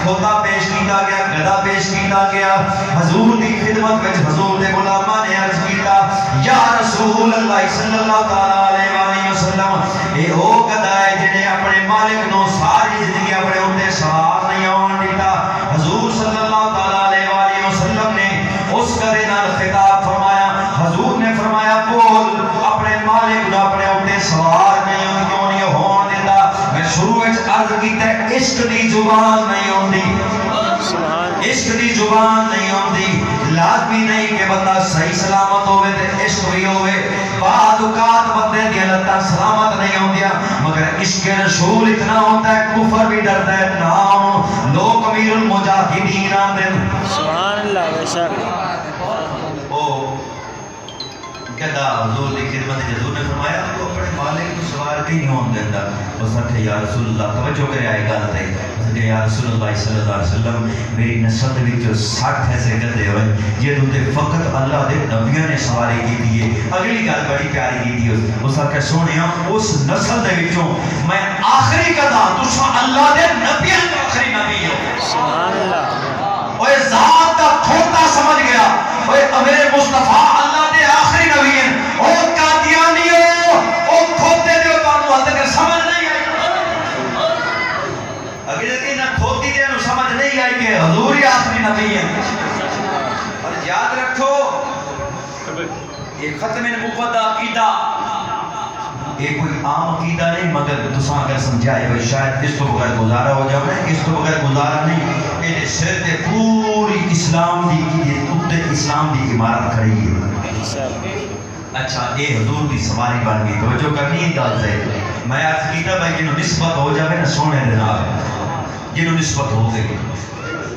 کھوتا پیش کیتا گیا، گدا پیش کیتا گیا، حضور دی خدمت وچ حضور دے غلاماں نے عرض کیتا یا رسول اللہ صلی اللہ تعالی علیہ وآلہ وسلم اے او گدا ہے جڑے اپنے مالک نو ساری زندگی اپنے اونتے سوار نہیں آن دیتا۔ حضور صلی اللہ تعالی علیہ وآلہ وسلم نے اس گدے نال خطاب فرمایا، حضور نے فرمایا بول اپنے مالک نو اپنے اونتے سوار نہیں کیوں نہیں ہون دیتا؟ میں شروع وچ عرض کیتا عشق دی زبان نہیں ہوندی، عشق دی زبان نہیں ہوندی، لازمی نہیں کہ بندہ صحیح سلامت ہوئے تے عشق بھی ہوئے، بعد اوقات بندے دی لتاں سلامت نہیں ہوندیاں، مگر عشق رسول اتنا ہوتا ہے کفر بھی ڈرتا ہے نام لوگ امیر المجاہدین آتے ہیں۔ سبحان اللہ بے شک۔ گدا حضور دی خدمت حضور نے فرمایا تو اپنے مالک کو سوار بھی نہیں ہون دیندا۔ اس نے یا رسول اللہ توجہ کرے آئے گل تے اس نے یا رسول اللہ صلی اللہ علیہ وسلم میری نسل دے وچ 60 ایسے گدے ہوئے جنہوں تے فقط اللہ دے نبیوں نے سواری کیتی ہے۔ اگلی گل بڑی پیاری کیتی ہے، اس نے کہ سونیا اس نسل دے وچوں میں آخری گدا تساں اللہ دے نبیوں دا آخری نبی ہو۔ سبحان اللہ۔ اوے ذات دا کھوتا سمجھ گیا، اوے امیر مصطفیٰ اللہ دے آخری نبی ہیں، او قادیانیو او کھوتے دیو تانوں حال تک سمجھ نہیں آئی۔ اگر کہ نہ کھوتی دے نو سمجھ نہیں آئی کہ حضور ہی آخری نبی ہیں۔ اور یاد رکھو یہ ختم نبوت عقیدہ یہ کوئی عام عقیدہ نہیں، مگر تساں اگر سمجھائے بھائی شاید اس تو بغیر گزارا ہو جاؤ نا، اس تو بغیر گزارا نہیں، یہ سر تے پوری اسلام دی اتنے اسلام دی عمارت کھڑی ہے۔ اچھا یہ حضور دی سواری بن گئی، توجہ کرنی ہے گل سے۔ میں عرض کیتا بھائی جنہوں نسبت ہو جائے نا سونے دے نال، جنہوں نسبت ہو گئی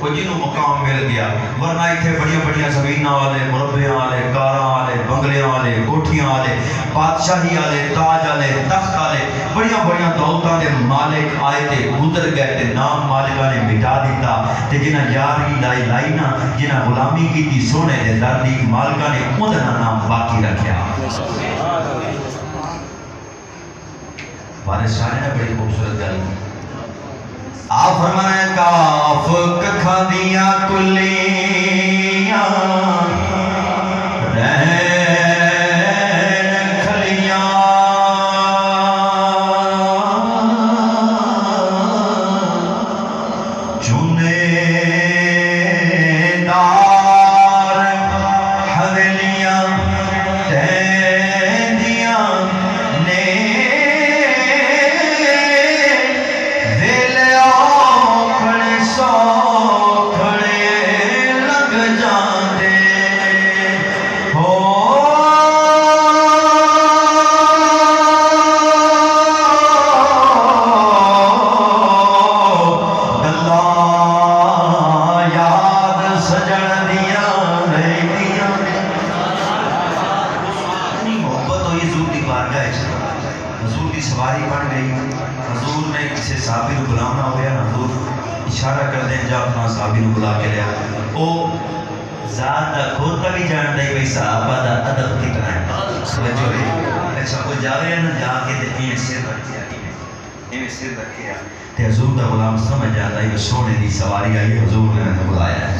وہ جنہوں مقام مل گیا، ورنہ اتنے بڑیاں بڑیاں زمیناں والے، مربیاں والے، کاراں والے، بنگلیاں والے، کوٹھیاں والے، بادشاہی والے، تاج والے، تخت والے، بڑیاں بڑیاں دولتاں دے مالک آئے تے گزر گئے تے نام مالکاں نے مٹا دیتا تے جنہاں یاری لائی نا، جنہاں غلامی کی سونے دے در دی مالکاں نے انہاں نام باقی رکھیا۔ وارث شاہ نے بڑی خوبصورت گل کی، آپ فرمایا کاف ککھا دیاں کلیاں رین کھلیاں چونے دار حویلیاں تیندیاں نے حضور کی سواری بن گئی۔ حضور نے کسی صحابی کو بلانا ہو گیا، حضور اشارہ کر دیں جا اپنا صحابی کو بلا کے لیا، او ذات دا کھوتا بھی جان دے بھئی صحابہ دا ادب کتنا ہے۔ سمجھو ہے اچھا کوئی جاوے نا جا کے تے این سر رکھیا، این سر رکھیا تے حضور دا غلام سمجھ جاتا ہے کہ سونے دی سواری آئی، حضور نے بلایا ہے۔